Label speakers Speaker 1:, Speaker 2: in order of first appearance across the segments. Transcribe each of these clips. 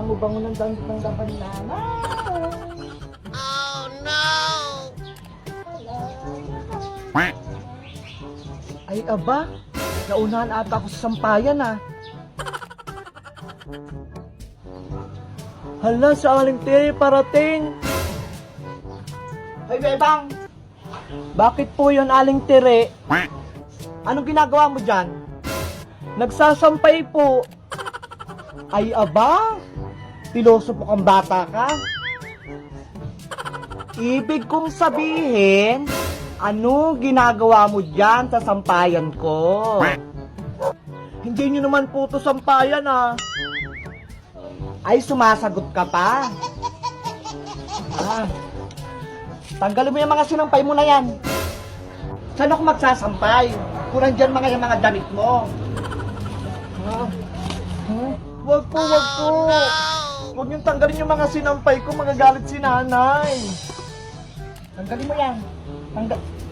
Speaker 1: bango-bango ng damit ng laban na.
Speaker 2: Oh no!
Speaker 1: Ay aba, naunahan ata ako sa sampayan ah. Hala, sa aling tiri parating. Ay bebang, bakit po yun aling tiri? Anong ginagawa mo dyan? Nagsasampay po. Ay aba, piloso po kang bata ka. Ibig kong sabihin, ano ginagawa mo dyan sa sampayan ko? Hindi nyo naman po to sampayan ah. Ay, sumasagot ka pa. Ah, tanggalin mo yung mga sinampay mo na yan. Saan ako magsasampay? Kung nandyan yung mga damit mo. Ah, wag po, wag po. Huwag niyong tanggalin yung mga sinampay ko, magagalit si nanay. Tanggalin mo yan.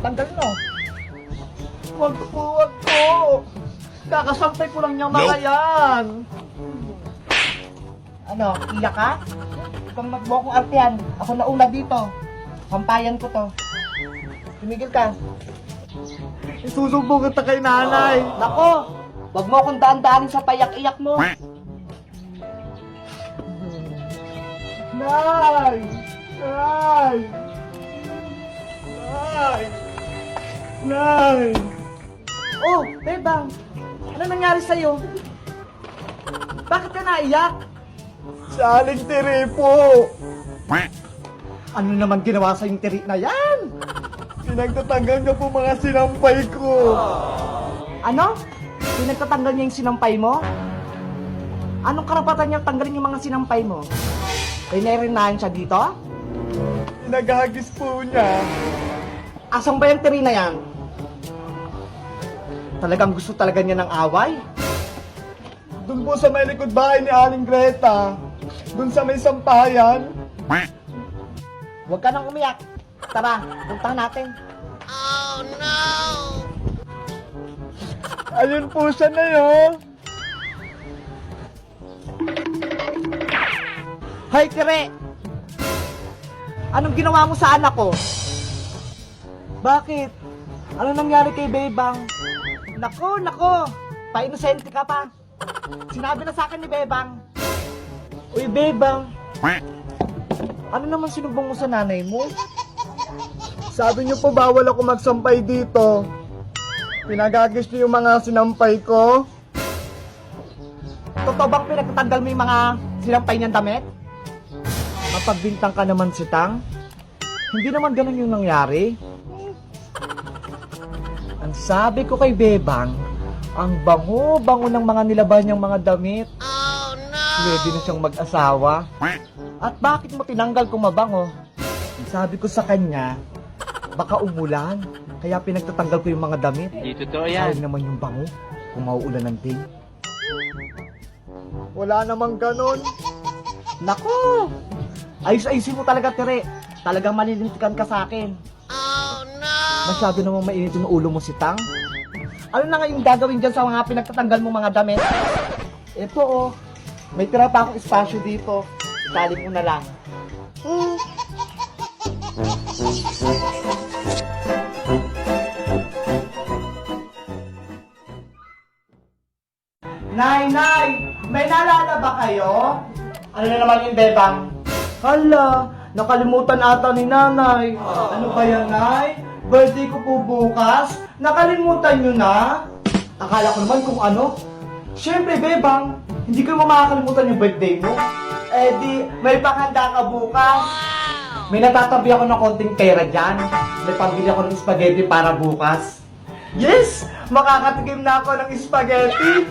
Speaker 1: Tanggalin mo. Wag po, wag po. Kakasampay ko lang niyang mga yan. Ano, iyak ka? Kung magbuo kong artihan, ako nauna dito. Sampayan ko to. Tumigil ka. Isusumbong kita kay nanay. Nako, wag mo akong daan-daanin sa payak-iyak mo. Nay! Nay! Nay! Nay! Oh, Bebang! Ano nangyari sa'yo? Bakit ka naiyak? Sa aling tiri po! Ano naman ginawa sa yung tiri na yan? Pinagtatanggal niya po mga sinampay ko. Ano? Pinagtatanggal niya yung sinampay mo? Anong karapatan niya tanggalin yung mga sinampay mo? Rinarinahan siya dito? Naghagis po niya. Asang ba yung tiri na yan? Talagang gusto talaga niya ng away? Doon po sa may likod bahay ni Aling Greta. Doon sa may sampayan. Huwag ka nang umiyak. Tara, puntahan natin.
Speaker 2: Oh no!
Speaker 1: Ayun po siya na yun. Hay, Tire! Anong ginawa mo sa anak ko? Bakit? Ano nangyari kay Bebang? Nako! Pa-inosente ka pa. Sinabi na sa akin ni Bebang. Uy, Bebang. Ano naman sinubong mo sa nanay mo? Sabi niyo po bawal ako magsampay dito. Pinagagis niyo yung mga sinampay ko. Totoo bang pinagtatanggal mo yung mga sinampay niyang damit? Mapagbintang ka naman si Tang. Hindi naman ganun yung nangyari. Ang sabi ko kay Bebang, ang bango-bango ng mga nilaban niyang mga damit.
Speaker 2: Oh no!
Speaker 1: Ready na siyang mag-asawa. At bakit mo tinanggal kung mabango? Sabi ko sa kanya, baka umulan. Kaya pinagtatanggal ko yung mga damit.
Speaker 3: Di totoo yan.
Speaker 1: Sayang naman yung bango kung mauulan ng day. Wala namang ganon. Nako! Ayos-ayusin mo talaga, Tere. Talagang malilintikan ka sa akin.
Speaker 2: Oh no!
Speaker 1: Masyado namang mainit yung ulo mo si Tang. Ano na nga yung gagawin dyan sa mga pinagtatanggal mo mga damit? Ito oh, may tira pa akong espasyo dito. Itali mo na lang. Nay! May naalala ba kayo? Ano na naman yung Bebang? Hala, nakalimutan ata ni nanay. Ano ba yan, Nay? Birthday ko po bukas. Nakalimutan nyo na? Akala ko naman kung ano. Siyempre, Bebang, hindi ko makakalimutan yung birthday mo. Eh di, may paghanda ka bukas. May natatabi ako ng konting pera dyan. May pambili ako ng spaghetti para bukas. Yes! Makakatikim na ako ng spaghetti.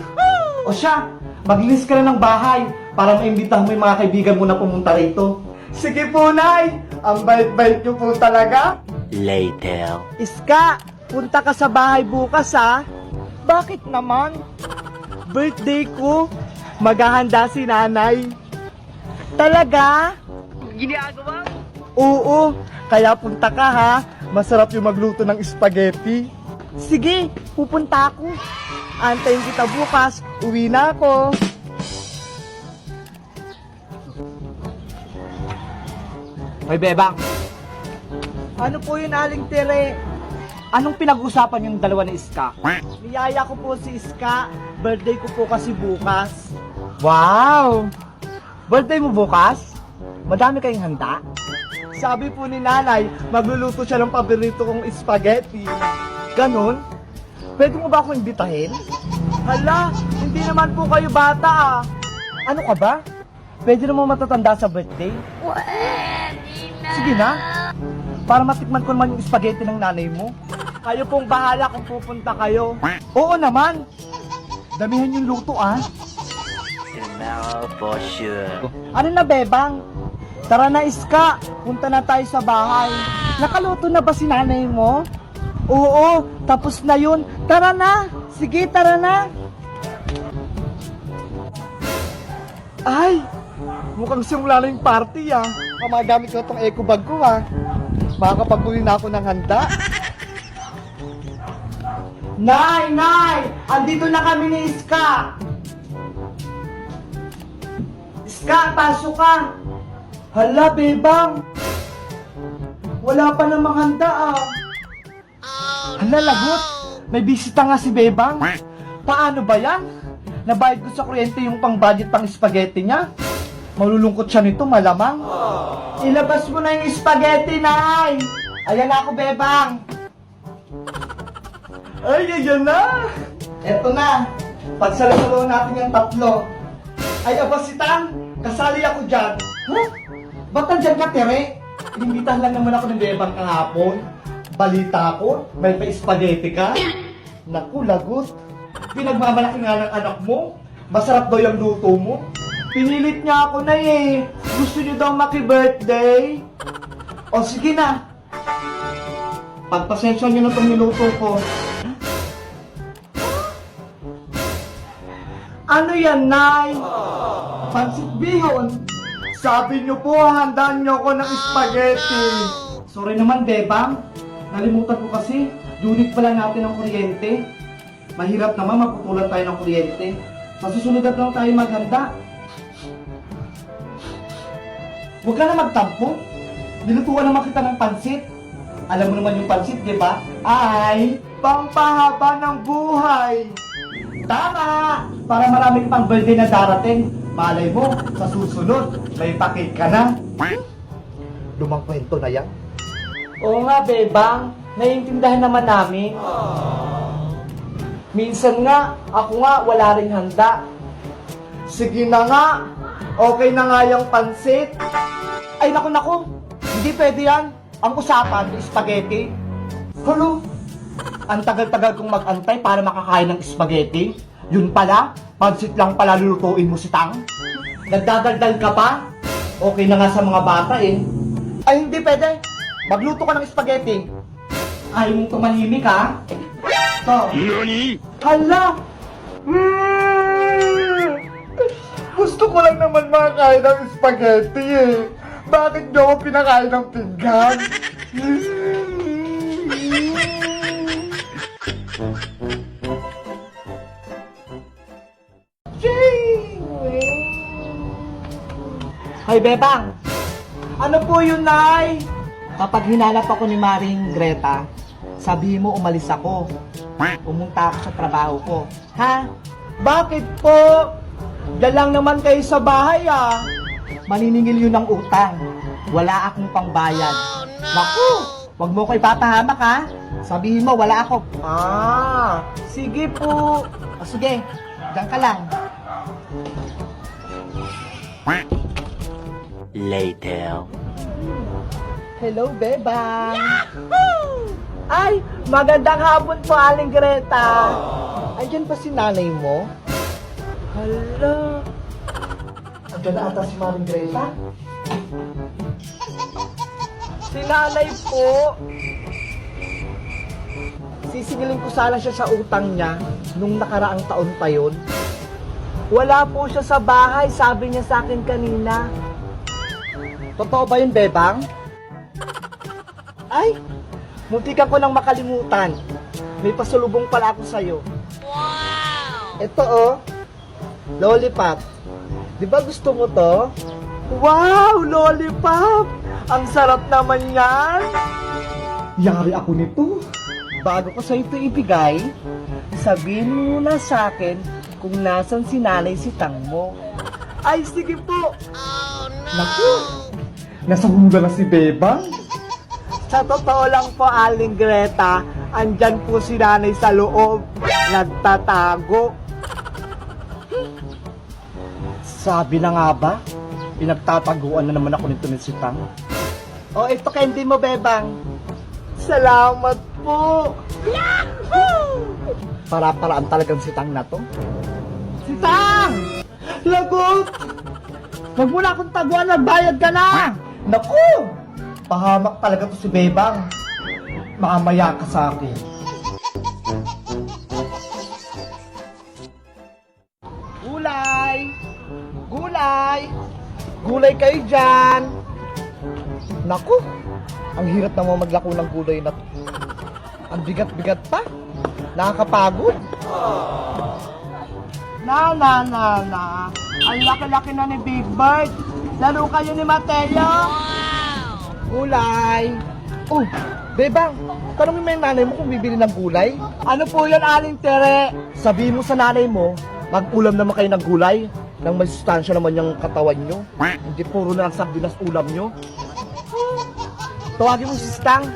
Speaker 1: O siya, maglinis ka na ng bahay para maimbitahan mo yung mga kaibigan mo na pumunta rito. Sige po, Nay! Ang bait-bait niyo po talaga.
Speaker 3: Later.
Speaker 1: Iska, punta ka sa bahay bukas ha. Bakit naman? Birthday ko, maghahanda si nanay. Talaga?
Speaker 3: Ginagawa?
Speaker 1: Oo, kaya punta ka ha. Masarap yung magluto ng spaghetti. Sige, pupunta ako. Antayin kita bukas, uwi na ako. Hoy, Bebang. Ano po yun, Aling Tere? Anong pinag-usapan yung dalawa ni Iska? Niyaya ko po si Iska. Birthday ko po kasi bukas. Wow! Birthday mo bukas? Madami kayong handa? Sabi po ni nanay, magluluto siya ng paborito kong spaghetti. Ganon? Pwede mo ba akong imbitahin? Hala, hindi naman po kayo bata ah. Ano ka ba? Pwede naman matatanda sa birthday? Sige na. Para matikman ko naman yung spaghetti ng nanay mo. Kayo pong bahala kung pupunta kayo. Oo naman. Damihan yung luto ah.
Speaker 3: Tomorrow for sure.
Speaker 1: Ano na, Bebang? Tara na, Iska. Punta na tayo sa bahay. Nakaluto na ba si nanay mo? Oo, tapos na yun. Tara na. Sige, tara na. Ay, mukhang simula na yung party ah. Magamit ko itong eco bag ko ah. Makakapagkunin na ako ng handa. Nay! Nay! Andito na kami ni Iska! Iska, pasok ka! Hala, Bebang! Wala pa namang handa ah! Hala, lagot! May bisita nga si Bebang! Paano ba yan? Nabayad ko sa kuryente yung pang-budget pang spaghetti niya? Malulungkot siya nito, malamang. Ilabas mo na yung spaghetti, Nay! Ayan na ako, Bebang! Ay, ayan na! Eto na! Pagsalo-salo natin yung tatlo. Ay, abasitang! Kasali ako dyan. Huh? Ba't nandyan ka, Tere? Inimbitahan lang naman ako ng Bebang kahapon. Balita ko, may pa-spaghetti ka. Naku, lagot. Pinagmamalaki nga ng anak mo. Masarap daw yung luto mo. Pinilit niya ako na eh. Gusto niyo daw maki-birthday? O sige na. Pagpasensya niyo na itong niluto ko. Ano yan, Nay? Pansit bihon. Sabi niyo po, handaan niyo ako ng spaghetti. Sorry naman, Bebang. Nalimutan ko kasi. Unit pala natin ang kuryente. Mahirap naman maputulan tayo ng kuryente. Masusunod na lang tayo maghanda. Huwag ka na magtampo. Nilutuan naman kita ng pansit. Alam mo naman yung pansit, di ba? Ay, pampahaba ng buhay. Tama! Para marami pang birthday na darating. Malay mo, sa susunod, may pakit ka na. Lumang kwento na yan. Oo nga, Bebang. Naiintindihan naman namin. Minsan nga, ako nga, wala ring handa. Sige na nga. Okay na nga yung pansit. Ay, naku. Hindi pwede yan. Ang usapan, spaghetti. Hulo. Ang tagal-tagal kong mag-antay para makakain ng spaghetti. Yun pala, pansit lang pala lulutuin mo si Tang. Nagdadaldal ka pa? Okay na nga sa mga bata eh. Ay, hindi pwede. Magluto ka ng spaghetti. Ayaw mong tumahimik ha? Ito.
Speaker 3: NANI?
Speaker 1: Hala! Gusto ko lang naman makakain ng spaghetti eh. Bakit niyo ako pinakain ng pinggan? Hoy, Bebang! Ano po yun, Nay? Kapag hinanap ako ni Maring Greta, sabihin mo umalis ako. Pumunta ako sa trabaho ko. Ha? Bakit po? Diyan lang naman kayo sa bahay ah. Maniningil yun ng utang. Wala akong pangbayad. Naku! Huwag mo ko ipapahamak ha. Sabihin mo wala ako. Ah, sige po. Sige, diyan ka lang.
Speaker 3: Later.
Speaker 1: Hello, Bebang! Ay, magandang hapon po, Aling Greta. Andiyan pa si nanay mo? Hala. Andiyan na ata si Maring Greta? Si nanay po. Sisingilin ko sana siya sa utang niya nung nakaraang taon pa yun. Wala po siya sa bahay, sabi niya sa akin kanina. Totoo ba yun, Bebang? Ay, muntikan ko nang makalimutan. May pasalubong pala ako sa'yo.
Speaker 2: Wow!
Speaker 1: Ito oh, lollipop. Di ba gusto mo to? Wow, lollipop! Ang sarap naman yan! Yari ako nito. Bago ko sa ito ibigay, sabihin mo muna sa akin kung nasan si nanay si Tang mo. Ay, sige po!
Speaker 2: Oh no!
Speaker 1: Naku! Nasa hula na si Bebang. Sa totoo lang po, Aling Greta, andyan po si nanay sa loob. Nagtatago. Sabi na nga ba? Pinagtataguan na naman ako nito ni si Tang. O, ito candy mo, Bebang. Salamat po! Yahoo! Para-paraan talagang si Tang na to. Si Tang! Lagot! Huwag mo na akong taguan, nagbayad ka na! Naku! Pahamak talaga to si Bebang. Mamaya ka sa akin. Gulay! Gulay! Gulay kayo dyan! Naku! Ang hirap naman maglako ng gulay na to. Ang bigat-bigat pa. Nakakapagod. Na. Ang laki-laki na ni Big Bird. Laro kayo ni Mateo. Gulay. Oh, Bebang, tanongin mo yung nanay mo kung bibili ng gulay. Ano po yan, Aling Tere? Sabihin mo sa nanay mo, mag-ulam naman kayo ng gulay. Nang may sustansya naman yung katawan nyo. Hindi puro na lang sardinas ulam nyo. Tawagin mo si Stang.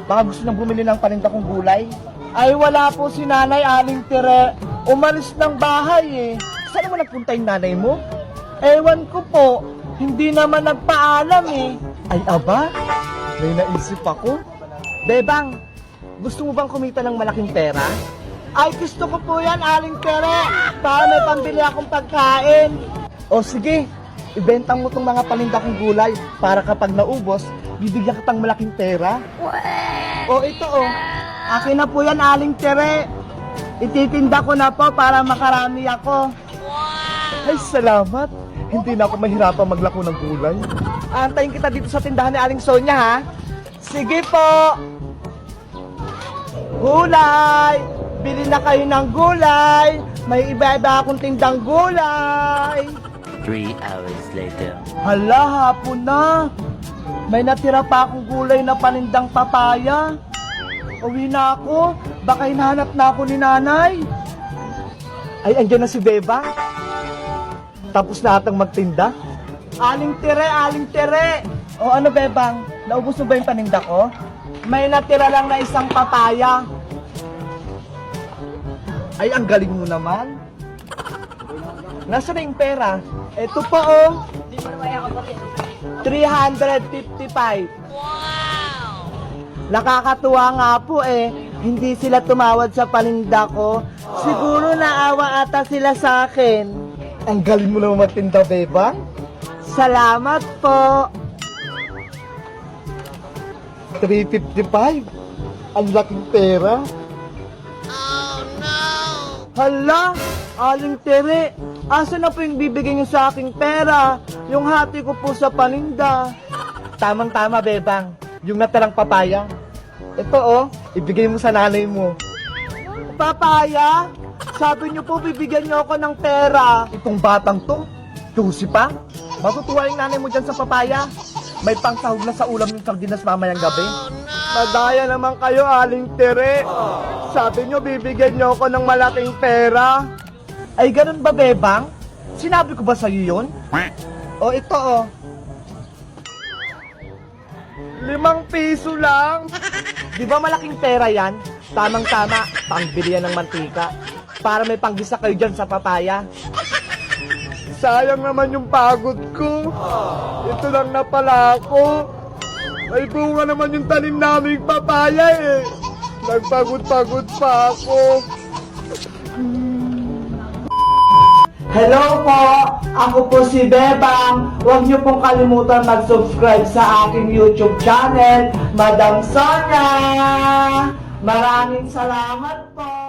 Speaker 1: Baka gusto nang bumili ng paninda kong gulay. Ay, wala po si nanay, Aling Tere. Umalis ng bahay eh. Saan naman nagpunta yung nanay mo? Ewan ko po. Hindi naman nagpaalam eh. Ay, aba? May naisip ako. Bebang, gusto mo bang kumita ng malaking pera? Ay, gusto ko po yan, Aling Tere. Para may pambili akong pagkain. O sige, ibenta mo tong mga paninda kong gulay para kapag naubos, bibigyan kitang malaking pera. O ito oh, akin na po yan, Aling Tere. Ititinda ko na po para makarami ako. Ay, salamat. Hindi na ako mahirapan maglako ng gulay. Antayin kita dito sa tindahan ni Aling Sonia, ha? Sige po. Gulay! Bili na kayo ng gulay. May iba-iba akong tindang gulay.
Speaker 3: 3 hours later.
Speaker 1: Hala, hapon na. May natira pa akong gulay na panindang papaya. Uwi na ako. Baka hinahanap na ako ni nanay. Ay, andyan na si Beba. Tapos na atang magtinda. Aling Tere. O ano, Bebang? Naubos mo ba yung paninda ko? May natira lang na isang papaya. Ay, ang galing mo naman. Nasaan na yung pera? Ito pa oh. 355. Nakakatuwa nga po eh. Hindi sila tumawad sa paninda ko. Siguro naawa ata sila sa akin. Ang galing mo naman magtinda, Bebang. Salamat po. 355. Ang laking pera.
Speaker 2: Oh no!
Speaker 1: Hala, Aling Tere, asa na po yung bibigay niyo sa aking pera? Yung hati ko po sa paninda. Tamang-tama, Bebang. Yung natirang papaya. Ito oh, ibigay mo sa nanay mo. Papaya? Sabi niyo po bibigyan niyo ako ng pera. Itong batang to, tusi pa. Matutuwa yung nanay mo dyan sa papaya. May pangsahog na sa ulam yung sardinas mamayang gabi. Madaya naman kayo, Aling Tere. Sabi niyo bibigyan niyo ako ng malaking pera. Ay, ganun ba, Bebang? Sinabi ko ba sa'yo yun? O, ito, oh. 5 piso lang. Di ba malaking pera yan? Tamang-tama, pangbili yan ng mantika. Para may panggisa kayo dyan sa papaya. Sayang naman yung pagod ko. Ito lang na pala ako. Ay, bunga naman yung tanim naming papaya eh. Nagpagod-pagod pa ako. Hello po! Ako po si Bebang. Huwag niyo pong kalimutan mag-subscribe sa aking YouTube channel, Madam Sonia! Maraming salamat po!